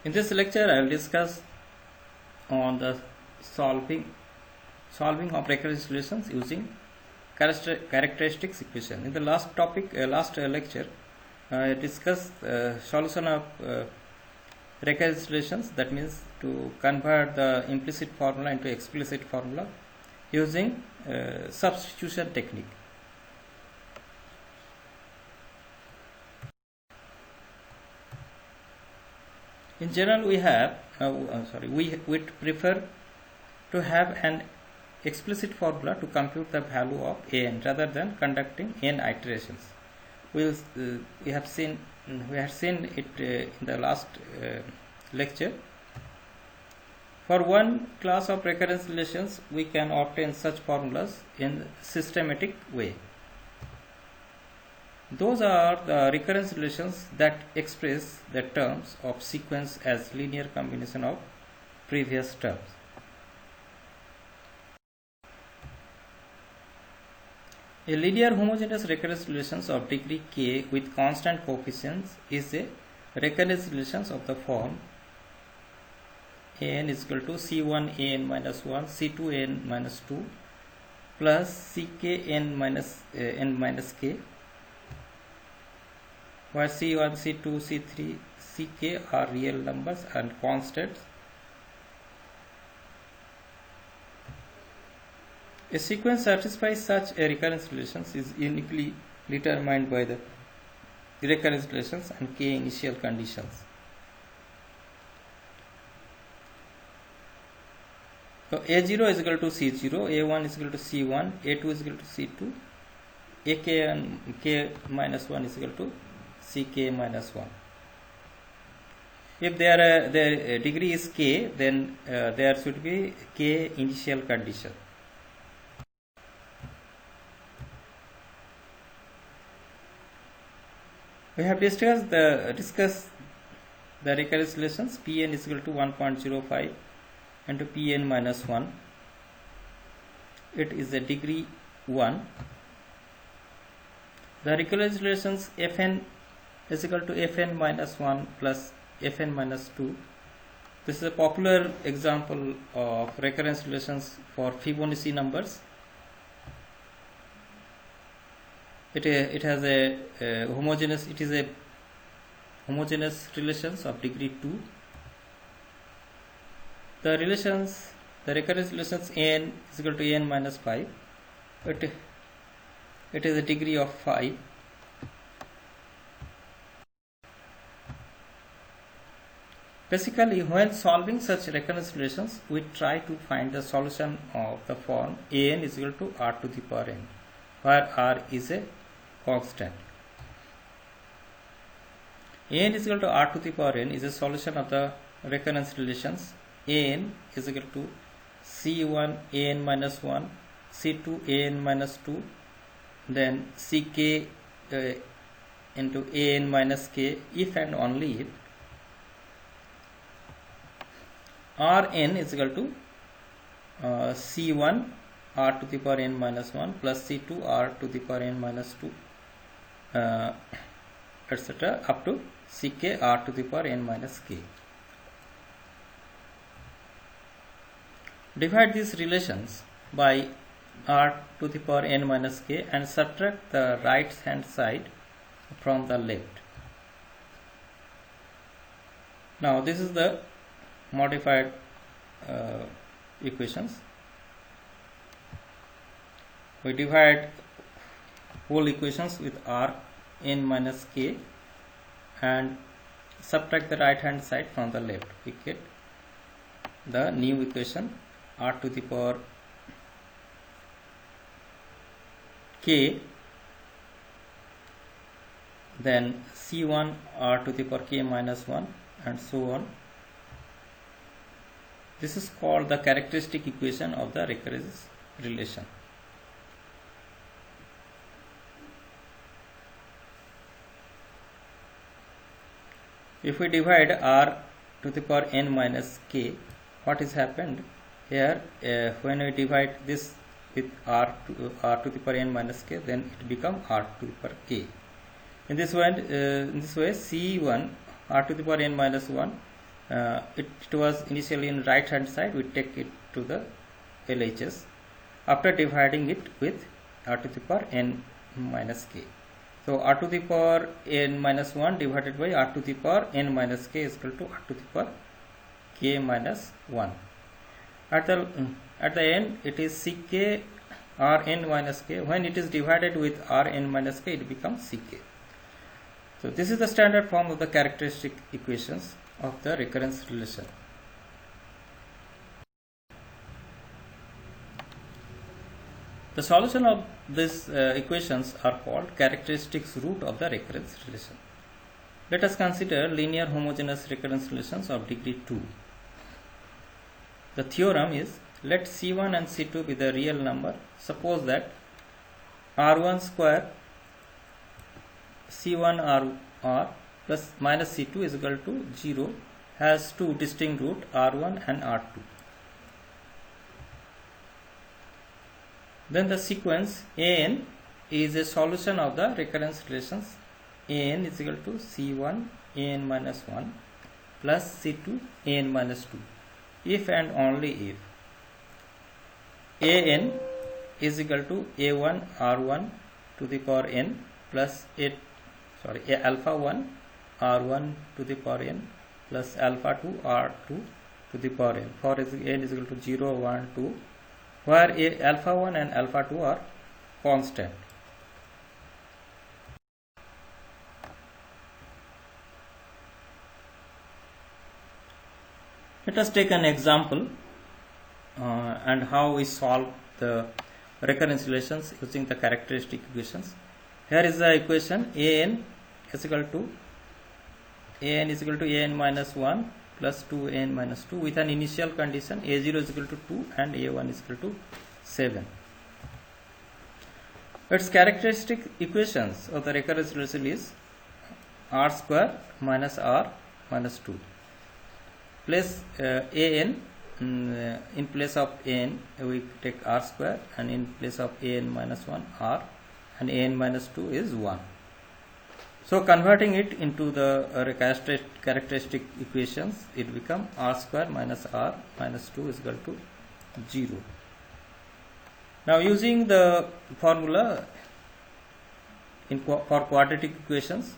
In this lecture, I will discuss on the solving of recurrence relations using characteristics equation. In the last lecture, I discussed solution of recurrence relations. That means to convert the implicit formula into explicit formula using substitution technique. In general, we would prefer to have an explicit formula to compute the value of an rather than conducting n iterations. We have seen it in the last lecture. For one class of recurrence relations, we can obtain such formulas in systematic way. Those are the recurrence relations that express the terms of sequence as linear combination of previous terms. A linear homogeneous recurrence relations of degree k with constant coefficients is a recurrence relations of the form an is equal to c1 an minus 1 c2 an minus 2 plus ck n minus k, where c1, c2, c3, ck are real numbers and constants. A sequence satisfies such a recurrence relations is uniquely determined by the recurrence relations and k initial conditions. So a0 is equal to c0, a1 is equal to c1, a2 is equal to c2, ak and k minus 1 is equal to ck minus 1. If their degree is k, then there should be k initial condition. We have discussed the recurrence relations. Pn is equal to 1.05 into Pn minus 1. It is a degree 1. The recurrence relations Fn is equal to Fn minus 1 plus Fn minus 2. This is a popular example of recurrence relations for Fibonacci numbers. It has a homogeneous. It is a homogeneous relations of degree 2. The recurrence relations n is equal to n minus 5. It is a degree of 5. Basically, when solving such recurrence relations, we try to find the solution of the form an is equal to r to the power n, where r is a constant. An is equal to r to the power n is a solution of the recurrence relations. An is equal to c1 an minus 1, c2 an minus 2, then ck into an minus k if and only if Rn is equal to c1 r to the power n minus 1 plus c2 r to the power n minus 2 etc. up to ck r to the power n minus k. Divide these relations by r to the power n minus k and subtract the right hand side from the left. Now this is the modified equations. We divide whole equations with r n minus k and subtract the right hand side from the left. We get the new equation r to the power k, then c1 r to the power k minus 1 and so on. This is called the characteristic equation of the recurrence relation. If we divide r to the power n minus k, what has happened here? When we divide this with r to the power n minus k, then it becomes r to the power k. In this way, c1 r to the power n minus 1 it was initially in right hand side, we take it to the LHS after dividing it with r to the power n minus k. So r to the power n minus 1 divided by r to the power n minus k is equal to r to the power k minus 1. At the end it is ck rn minus k. When it is divided with rn minus k, it becomes ck. So this is the standard form of the characteristic equations of the recurrence relation. The solution of these equations are called characteristics root of the recurrence relation. Let us consider linear homogeneous recurrence relations of degree 2. The theorem is, let C1 and C2 be the real number. Suppose that R1 square C1 R plus minus C2 is equal to 0 has two distinct roots R1 and R2. Then the sequence An is a solution of the recurrence relations. An is equal to C1 An minus 1 plus C2 An minus 2 if and only if An is equal to A1 R1 to the power n plus alpha 1 R1 to the power n plus alpha 2 R2 to the power n, for n is equal to 0, 1, 2, where alpha 1 and alpha 2 are constant. Let us take an example and how we solve the recurrence relations using the characteristic equations. Here is the equation An is equal to An minus 1 plus 2An minus 2 with an initial condition A0 is equal to 2 and A1 is equal to 7. Its characteristic equations of the recurrence relation is r square minus r minus 2. Place An in place of An we take r square, and in place of An minus 1 r, and An minus 2 is 1. So converting it into the characteristic equations, it becomes r square minus r minus 2 is equal to 0. Now using the formula for quadratic equations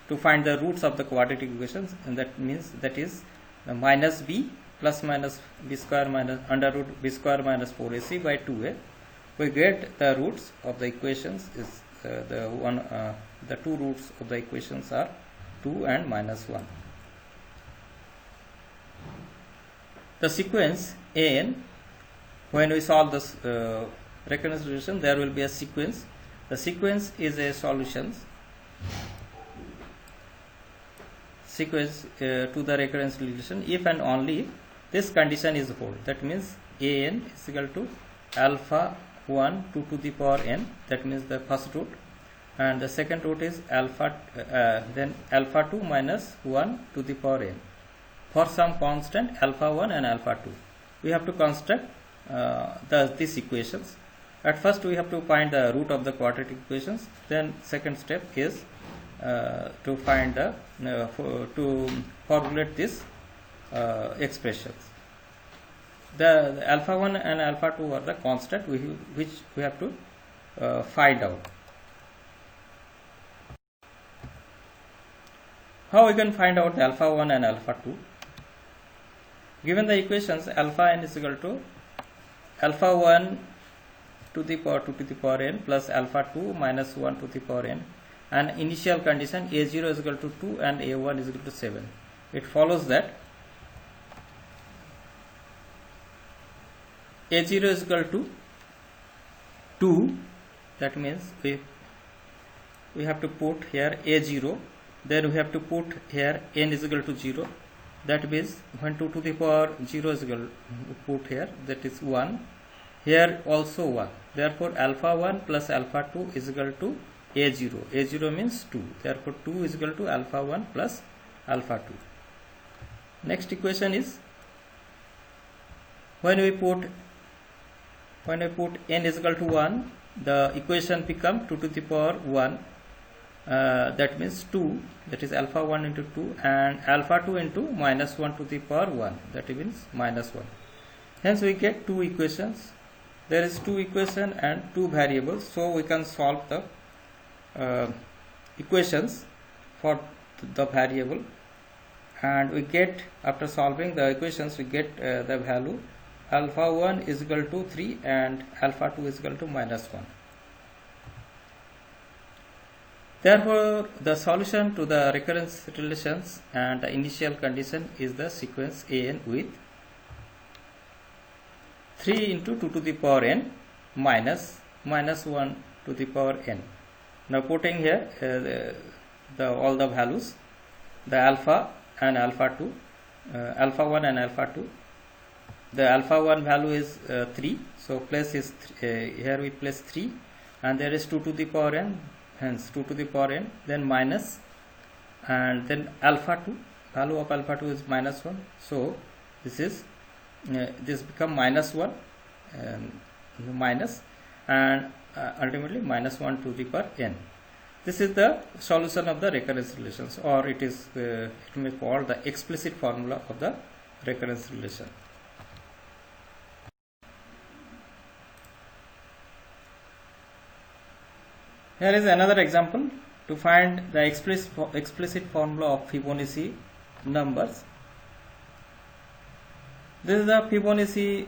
to find the roots of the quadratic equations, and that is minus b plus minus b square minus under root b square minus 4ac by 2a, we get the roots of the equations is the two roots of the equations are 2 and minus 1. The sequence An, when we solve this recurrence relation, there will be a sequence. The sequence is a solution sequence to the recurrence relation if and only if this condition is hold. That means An is equal to alpha 1 2 to the power n, that means the first root, and the second root is alpha then alpha 2 minus 1 to the power n for some constant alpha 1 and alpha 2. We have to construct these equations. At first we have to find the root of the quadratic equations, then second step is to find the to formulate this expressions. The alpha 1 and alpha 2 are the constant which we have to find out. How we can find out the alpha 1 and alpha 2? Given the equations, alpha n is equal to alpha 1 to the power 2 to the power n plus alpha 2 minus 1 to the power n, and initial condition a0 is equal to 2 and a1 is equal to 7. It follows that a0 is equal to 2, that means we have to put here a0, then we have to put here n is equal to 0, that means when 2 to the power 0 is equal to put here, that is 1, here also 1, therefore alpha 1 plus alpha 2 is equal to a0, a0 means 2, therefore 2 is equal to alpha 1 plus alpha 2. Next equation is when we put n is equal to 1, the equation become 2 to the power 1 that means 2, that is alpha 1 into 2, and alpha 2 into minus 1 to the power 1, that means minus 1. Hence we get two equations. There is two equation and two variables, so we can solve the equations for the variable, and we get, after solving the equations, we get the value alpha 1 is equal to 3 and alpha 2 is equal to minus 1. Therefore, the solution to the recurrence relations and the initial condition is the sequence an with 3 into 2 to the power n minus 1 to the power n. Now putting here all the values, the alpha and alpha 2, alpha 1 and alpha 2. The alpha 1 value is 3, so place is here we place 3, and there is 2 to the power n, hence 2 to the power n, then minus, and then alpha 2, value of alpha 2 is minus 1, so this is this become minus 1 minus, and ultimately minus 1 to the power n. This is the solution of the recurrence relations, or it is it may be called the explicit formula of the recurrence relation. Here is another example to find the explicit formula of Fibonacci numbers. This is the Fibonacci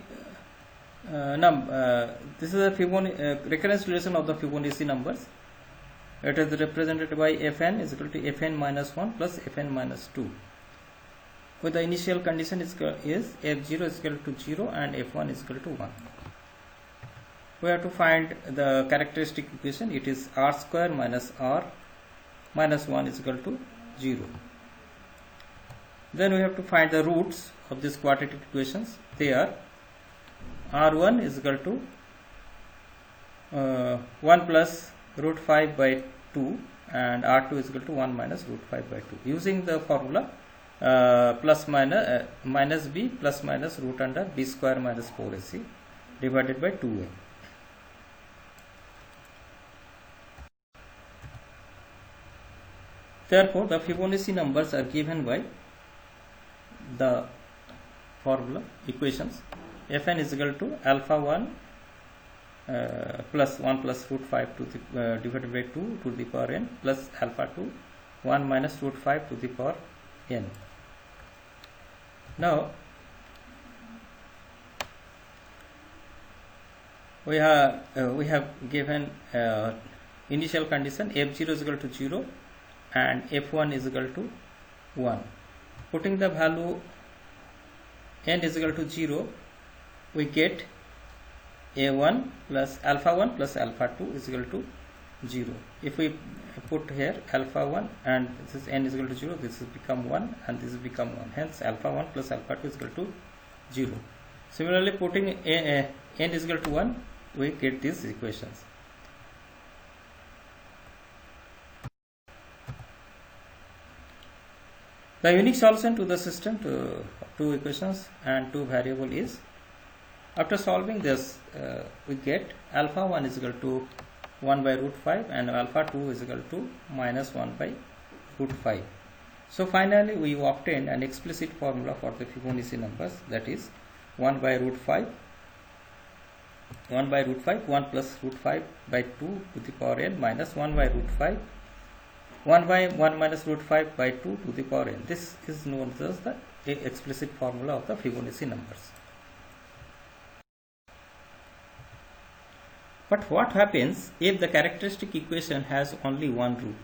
this is the recurrence relation of the Fibonacci numbers. It is represented by Fn is equal to Fn minus 1 plus Fn minus 2. With the initial condition is F0 is equal to 0 and F1 is equal to 1. We have to find the characteristic equation. It is r square minus r minus 1 is equal to 0. Then we have to find the roots of these quadratic equations. They are r1 is equal to 1 plus root 5 by 2 and r2 is equal to 1 minus root 5 by 2. Using the formula plus minus minus b plus minus root under b square minus 4ac divided by 2a. Therefore, the Fibonacci numbers are given by the formula equations. Fn is equal to alpha 1 plus 1 plus root 5 to the divided by 2 to the power n plus alpha 2 1 minus root 5 to the power n. Now we have given initial condition f0 is equal to 0 and f1 is equal to 1. Putting the value n is equal to 0, we get a1 plus alpha 1 plus alpha 2 is equal to 0. If we put here alpha 1 and this is n is equal to 0, this will become 1 and this will become 1. Hence alpha 1 plus alpha 2 is equal to 0. Similarly, putting n is equal to 1, we get these equations. The unique solution to the system to two equations and two variable is, after solving this, we get alpha 1 is equal to 1 by root 5 and alpha 2 is equal to minus 1 by root 5. So finally we obtained an explicit formula for the Fibonacci numbers, that is 1 by root 5, 1 by root 5, 1 plus root 5 by 2 to the power n minus 1 by root 5, 1 by 1 minus root 5 by 2 to the power n. This is known as the explicit formula of the Fibonacci numbers. But what happens if the characteristic equation has only one root?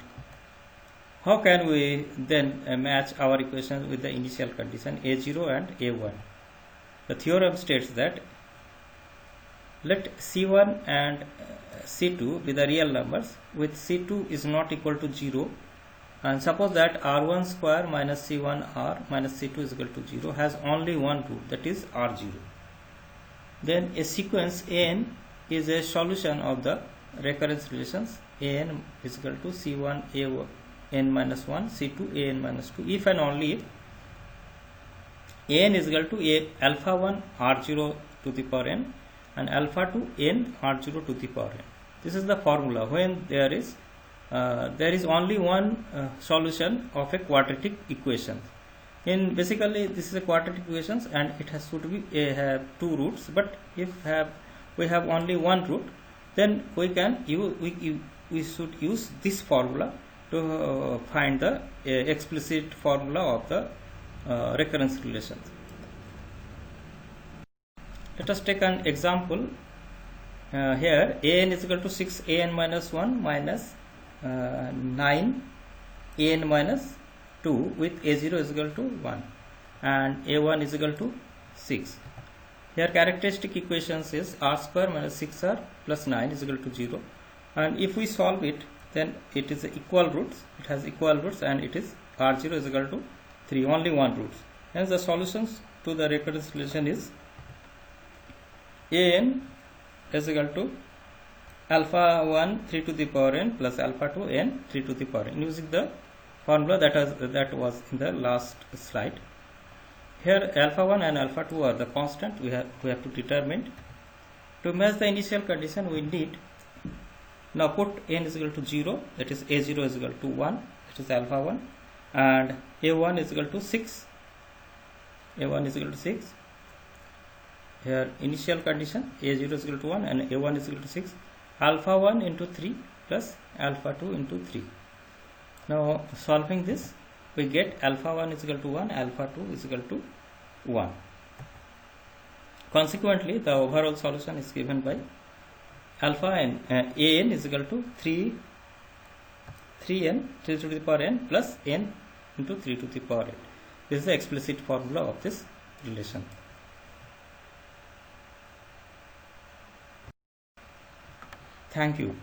How can we then match our equation with the initial condition a0 and a1? The theorem states that let c1 and c2 be the real numbers with c2 is not equal to 0, and suppose that r1 square minus c1r minus c2 is equal to 0 has only one root, that is r0. Then a sequence an is a solution of the recurrence relations an is equal to c1 a n minus 1 c2 an minus 2 if and only if an is equal to a alpha 1 r0 to the power n and alpha 2 n r0 to the power n. This is the formula when there is there is only one solution of a quadratic equation. In basically this is a quadratic equations and it has should be have two roots, but if we have only one root, then we can we should use this formula to find the explicit formula of the recurrence relation. Let us take an example. Here an is equal to 6 an minus 1 minus 9 an minus 2 with a0 is equal to 1 and a1 is equal to 6. Here characteristic equations is r square minus 6r plus 9 is equal to 0, and if we solve it, then it is equal roots, it has equal roots, and it is r0 is equal to 3, only one roots. Hence the solutions to the recurrence relation is an is equal to alpha 1 3 to the power n plus alpha 2 n 3 to the power n, using the formula that was in the last slide. Here alpha 1 and alpha 2 are the constant we have to determine. To match the initial condition, we need now put n is equal to 0, that is a0 is equal to 1, that is alpha 1, and a1 is equal to 6, a1 is equal to 6. Here initial condition a0 is equal to 1 and a1 is equal to 6, alpha 1 into 3 plus alpha 2 into 3. Now solving this, we get alpha 1 is equal to 1, alpha 2 is equal to 1. Consequently, the overall solution is given by alpha n an is equal to 3n 3 to the power n plus n into 3 to the power n. This is the explicit formula of this relation. Thank you.